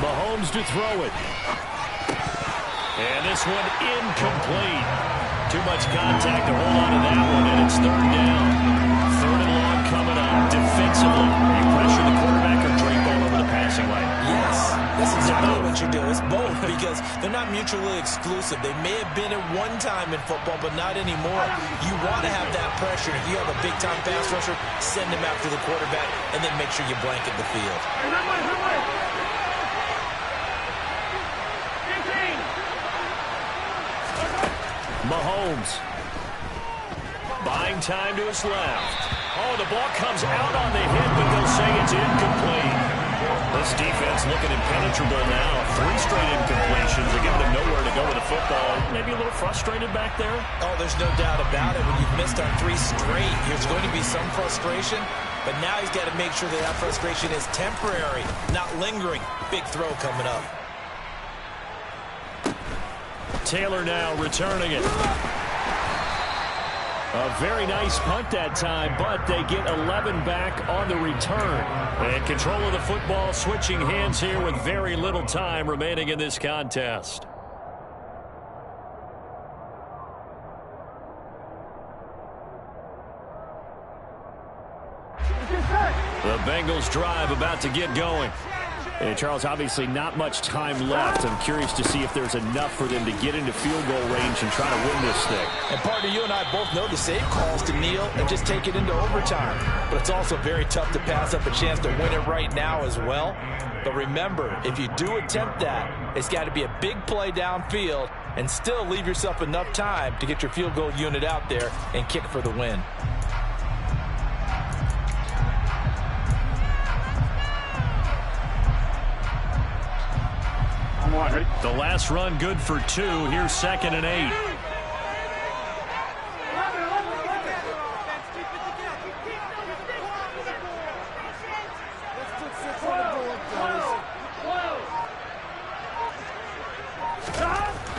Mahomes to throw it.
And this one incomplete. Too much contact to hold on to that one, and it's 3rd down. 3rd and long coming up. Defensively, you pressure the quarterback or drape all over the passing lane.
Yes, that's exactly what you do. It's both because they're not mutually exclusive. They may have been at one time in football, but not anymore. You want to have that pressure. If you have a big-time pass rusher, send him after the quarterback, and then make sure you blanket the field.
Mahomes buying time to his left. Oh, the ball comes out on the hit, but they'll say it's incomplete. This defense looking impenetrable now. 3 straight incompletions. They're giving them nowhere to go with the football. Maybe a little frustrated back there.
Oh, there's no doubt about it. When you've missed on 3 straight, there's going to be some frustration. But now he's got to make sure that frustration is temporary, not lingering. Big throw coming up.
Taylor now returning it. A very nice punt that time, but they get 11 back on the return. And control of the football switching hands here with very little time remaining in this contest. The Bengals drive about to get going.
And Charles, obviously not much time left. I'm curious to see if there's enough for them to get into field goal range and try to win this thing.
And partner, you and I both know the safe calls to kneel and just take it into overtime. But it's also very tough to pass up a chance to win it right now as well. But remember, if you do attempt that, it's got to be a big play downfield and still leave yourself enough time to get your field goal unit out there and kick for the win.
The last run good for 2. Here's 2nd and 8.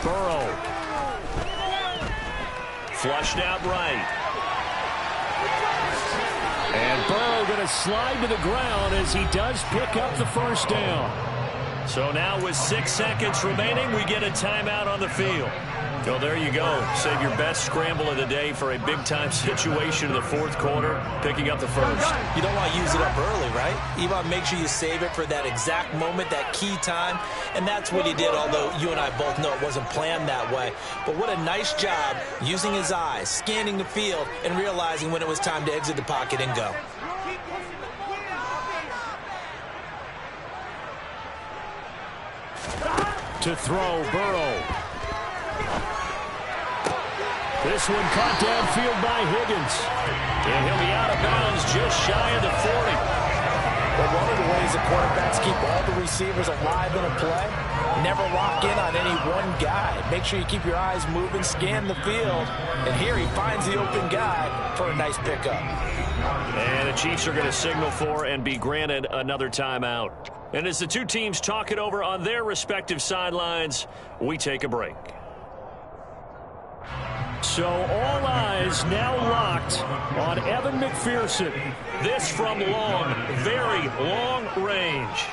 Burrow. Flushed out right.
And Burrow going to slide to the ground as he does pick up the first down.
So now with 6 seconds remaining, we get a timeout on the field. So there you go. Save your best scramble of the day for a big-time situation in the fourth quarter, picking up the first.
You don't want to use it up early, right? You want to make sure you save it for that exact moment, that key time. And that's what he did, although you and I both know it wasn't planned that way. But what a nice job using his eyes, scanning the field, and realizing when it was time to exit the pocket and go.
To throw, Burrow. This one caught downfield by Higgins.
And he'll be out of bounds just shy of the 40.
But one of the ways the quarterbacks keep all the receivers alive in a play, never lock in on any one guy. Make sure you keep your eyes moving, scan the field. And here he finds the open guy for a nice pickup.
And the Chiefs are going to signal for and be granted another timeout. And as the two teams talk it over on their respective sidelines, we take a break.
So all eyes now locked on Evan McPherson.
This from long, very long range.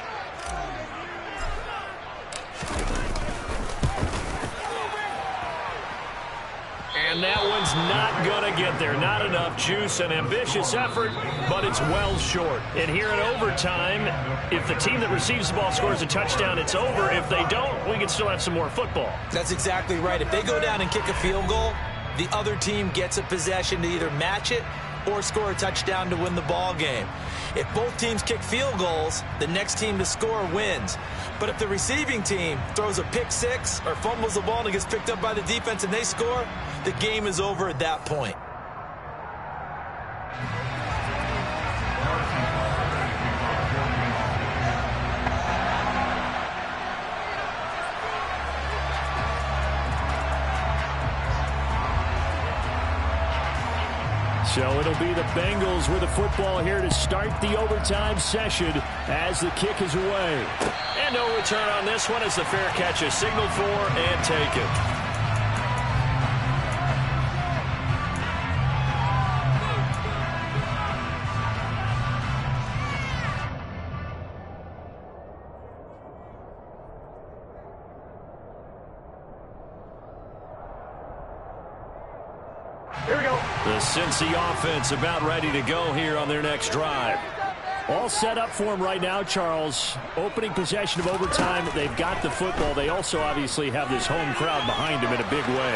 And that one's not going to get there. Not enough juice. An ambitious effort, but it's well short. And here in overtime, if the team that receives the ball scores a touchdown, it's over. If they don't, we can still have some more football.
That's exactly right. If they go down and kick a field goal, the other team gets a possession to either match it or score a touchdown to win the ball game. If both teams kick field goals, the next team to score wins. But if the receiving team throws a pick six or fumbles the ball and it gets picked up by the defense and they score, the game is over at that point.
So it'll be the Bengals with the football here to start the overtime session as the kick is away.
And no return on this one as the fair catch is signaled for and taken. The Cincy offense about ready to go here on their next drive.
All set up for them right now, Charles. Opening possession of overtime. They've got the football. They also obviously have this home crowd behind them in a big way.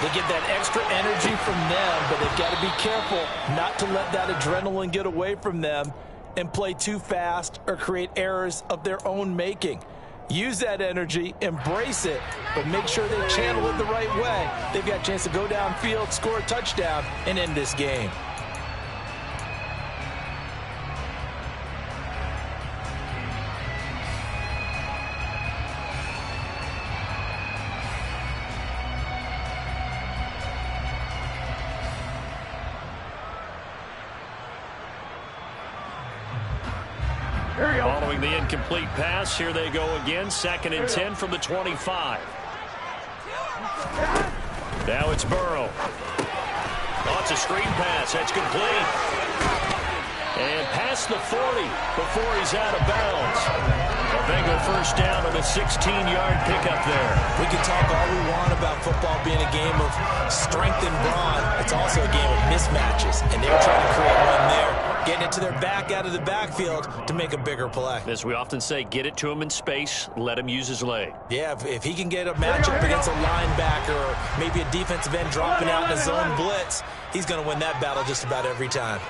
They get that extra energy from them, but they've got to be careful not to let that adrenaline get away from them and play too fast or create errors of their own making. Use that energy, embrace it, but make sure they channel it the right way. They've got a chance to go downfield, score a touchdown, and end this game.
Following the incomplete pass, here they go again. 2nd and 10 from the 25. Now it's Burrow. Oh, it's a screen pass. That's complete. And past the 40 before he's out of bounds. A Bengal first down on a 16-yard pickup there.
We can talk all we want about football being a game of strength and brawn. It's also a game of mismatches, and they were trying to create one there, getting it to their back out of the backfield to make a bigger play.
As we often say, get it to him in space, let him use his leg.
Yeah, if he can get a matchup against a linebacker or maybe a defensive end dropping out in a zone blitz, he's going to win that battle just about every time.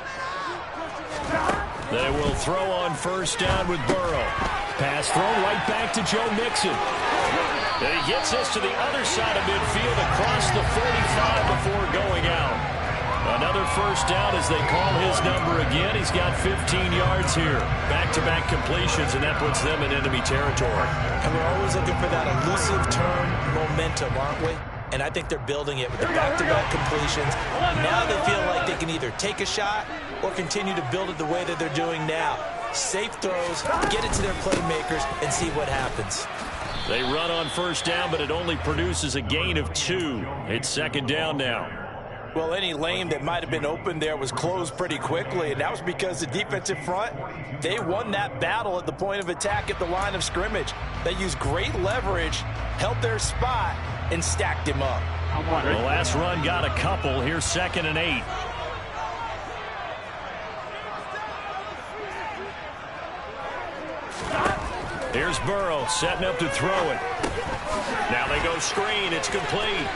They will throw on first down with Burrow. Pass throw right back to Joe Mixon. And he gets this to the other side of midfield across the 45 before going out. Another first down as they call his number again. He's got 15 yards here. Back-to-back completions, and that puts them in enemy territory.
And we're always looking for that elusive turn momentum, aren't we? And I think they're building it with the back-to-back completions. Now they feel like they can either take a shot or continue to build it the way that they're doing now. Safe throws, get it to their playmakers, and see what happens.
They run on first down, but it only produces a gain of 2. It's second down now.
Well, any lane that might have been open there was closed pretty quickly, and that was because the defensive front, they won that battle at the point of attack at the line of scrimmage. They used great leverage, held their spot, and stacked him up.
The last run got a couple. Here's 2nd and 8. Here's Burrow setting up to throw it. Now they go screen. It's complete.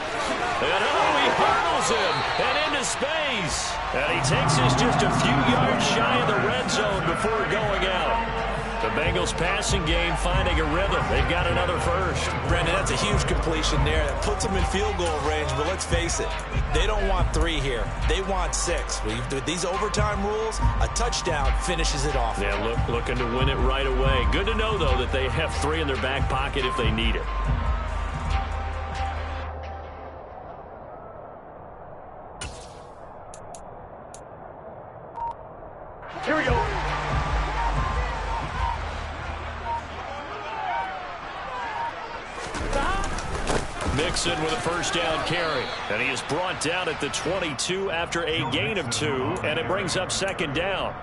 And he hurdles him and into space. And he takes this just a few yards shy of the red zone before going out. The Bengals passing game finding a rhythm. They've got another first.
Brandon, that's a huge completion there. That puts them in field goal range, but let's face it, they don't want 3 here. They want 6. With these overtime rules, a touchdown finishes it off.
Yeah, looking to win it right away. Good to know, though, that they have 3 in their back pocket if they need it.
Here we go.
Mixon with a first down carry. And he is brought down at the 22 after a gain of 2. And it brings up second down.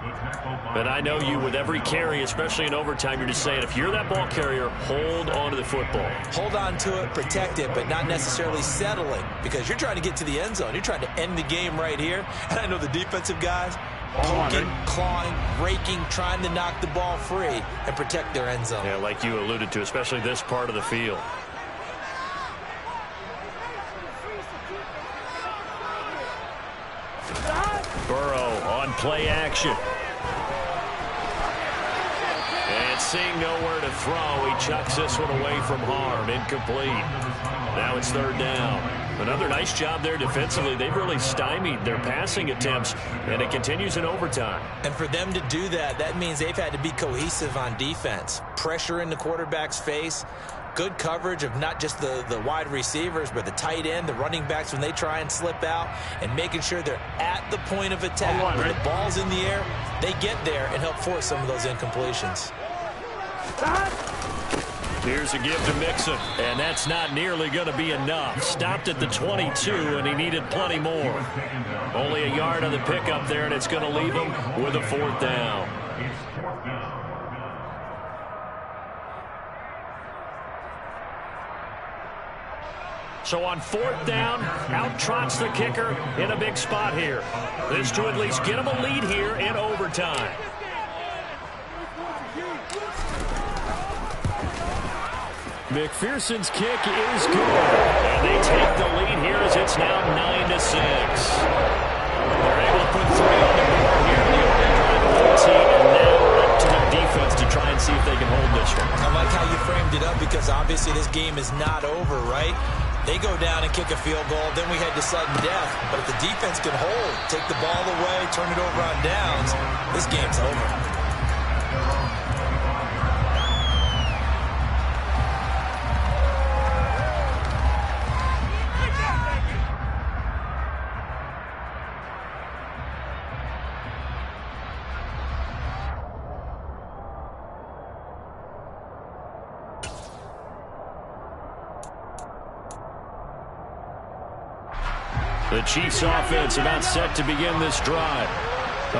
And I know you with every carry, especially in overtime, you're just saying if you're that ball carrier, hold on to the football.
Hold on to it, protect it, but not necessarily settling because you're trying to get to the end zone. You're trying to end the game right here. And I know the defensive guys poking, clawing, raking, trying to knock the ball free and protect their end zone.
Yeah, like you alluded to, especially this part of the field. Burrow on play action. And seeing nowhere to throw, he chucks this one away from harm. Incomplete. Now it's third down. Another nice job there defensively. They've really stymied their passing attempts, and it continues in overtime.
And for them to do that, that means they've had to be cohesive on defense. Pressure in the quarterback's face. Good coverage of not just the wide receivers, but the tight end, the running backs when they try and slip out, and making sure they're at the point of attack. When the ball's in the air, they get there and help force some of those incompletions.
Here's a give to Mixon, and that's not nearly going to be enough. Stopped at the 22, and he needed plenty more. Only a yard on the pickup there, and it's going to leave him with a 4th down. So on 4th down, out trots the kicker in a big spot here. This to at least get him a lead here in overtime. McPherson's kick is good. And they take the lead here as it's now 9-6. They're able to put 3 on the board here in the opening drive of 14, and now up to their defense to try and see if they can hold this one.
I like how you framed it up because obviously this game is not over, right? They go down and kick a field goal, then we head to sudden death. But if the defense can hold, take the ball away, turn it over on downs, this game's over.
The Chiefs offense about set to begin this drive.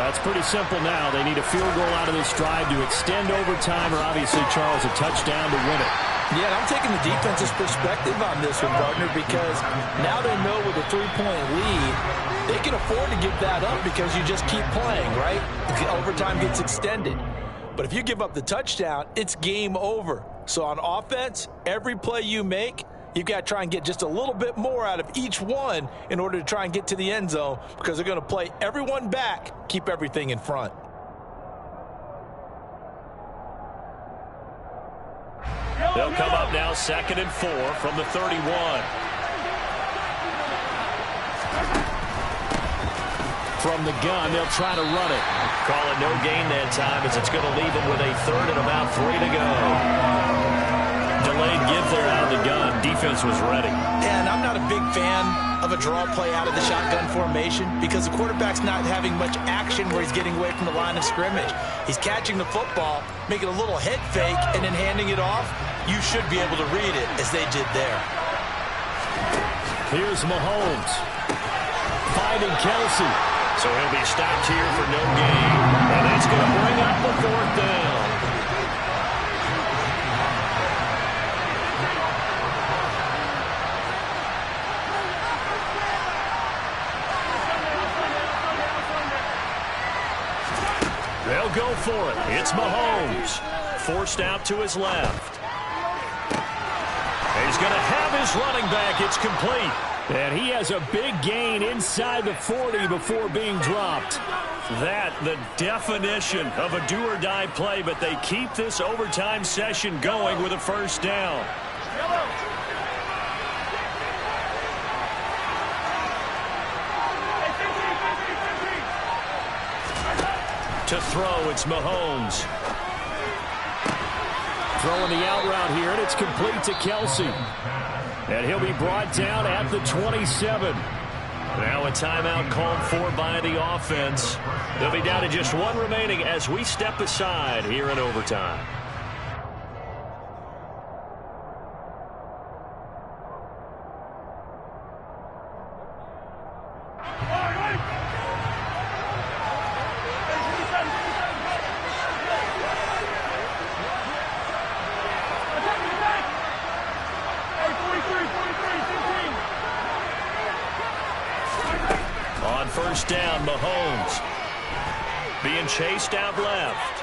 It's pretty simple now. They need a field goal out of this drive to extend overtime or obviously, Charles, a touchdown to win it.
Yeah, and I'm taking the defense's perspective on this one, partner, because now they know with a 3-point lead, they can afford to give that up because you just keep playing, right? The overtime gets extended. But if you give up the touchdown, it's game over. So on offense, every play you make, you've got to try and get just a little bit more out of each one in order to try and get to the end zone because they're going to play everyone back, keep everything in front.
They'll come up now 2nd and 4 from the 31.
From the gun, they'll try to run it.
Call it no gain that time as it's going to leave them with a 3rd and about 3 to go. Delayed give there out of the gun. Defense was ready.
And I'm not a big fan of a draw play out of the shotgun formation because the quarterback's not having much action where he's getting away from the line of scrimmage. He's catching the football, making a little head fake, and then handing it off. You should be able to read it as they did there.
Here's Mahomes. Finding Kelsey.
So he'll be stopped here for no gain. And that's going to bring up the 4th down. They'll go for it. It's Mahomes. Forced out to his left. He's going to have his running back. It's complete.
And he has a big gain inside the 40 before being dropped.
That, the definition of a do-or-die play, but they keep this overtime session going with a 1st down. To throw, it's Mahomes.
Throwing the out route here, and it's complete to Kelsey. And he'll be brought down at the 27.
Now a timeout called for by the offense. They'll be down to just 1 remaining as we step aside here in overtime. On 1st down, Mahomes being chased out left.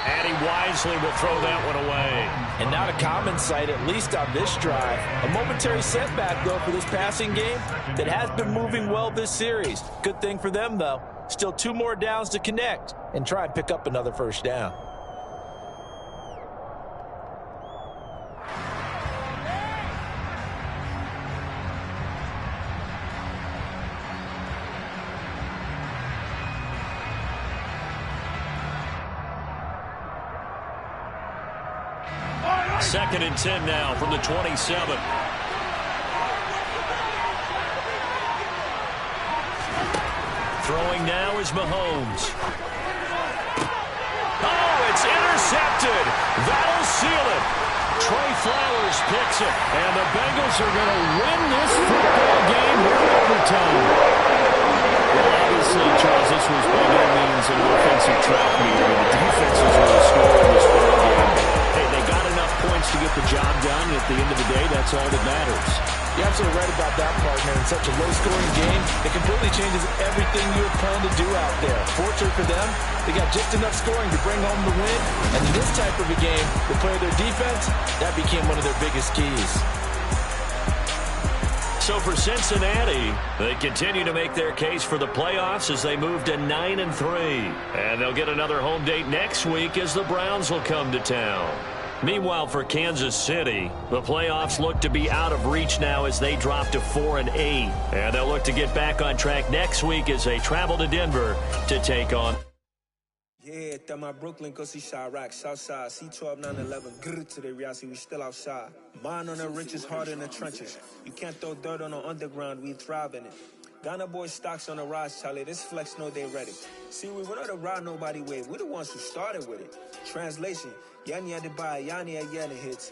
And he wisely will throw that one away.
And not a common sight, at least on this drive. A momentary setback, though, for this passing game that has been moving well this series. Good thing for them, though. Still 2 more downs to connect and try and pick up another 1st down.
Second and 10 now from the 27. Throwing now is Mahomes. Oh, it's intercepted. That'll seal it. Trey Flowers picks it.
And the Bengals are going to win this football game here in overtime. Well, obviously, Charles, this was by no means an offensive track meet. I mean, the defense was really scoring this ball game. Hey, they got enough points to get the job done. And at the end of the day, that's all that matters.
You're absolutely right about that, partner. In such a low-scoring game, it completely changes everything you had planned to do out there. Fortunately for them, they got just enough scoring to bring home the win. And in this type of a game, to play their defense, that became one of their biggest keys.
So for Cincinnati, they continue to make their case for the playoffs as they move to 9-3. And they'll get another home date next week as the Browns will come to town. Meanwhile, for Kansas City, the playoffs look to be out of reach now as they drop to 4-8. And they'll look to get back on track next week as they travel to Denver to take on.
Yeah, that my Brooklyn, go see Chirac, Southside, C12, 911, grrr to the reality, we still outside. Buying on the riches, hard in the trenches. You can't throw dirt on the underground, we thrive in it. Ghana boy stocks on the rise, Charlie. This flex know they ready. See, we went on the ride nobody wave. We the ones who started with it. Translation, Yanni had to buy, Yanni had Yanni hits.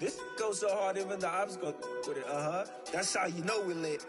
This goes so hard, even the ops go with it. That's how you know we lit.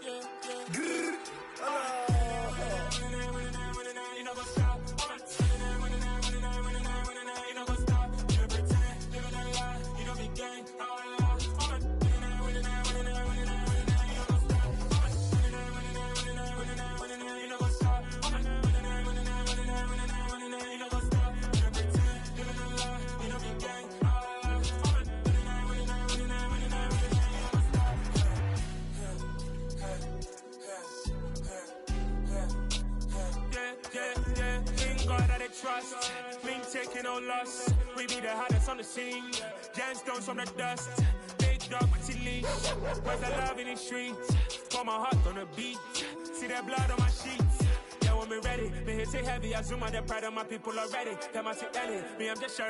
Trust, we ain't taking no loss. We be the hottest on the scene. Gemstones from the dust. Big dog with your leash. Where's the love in the streets? Pour my heart on the beat. See that blood on my sheets. Yeah, when me ready, me hit it heavy. I zoom out the pride of my people already. Tell my shit, me I'm just sharing.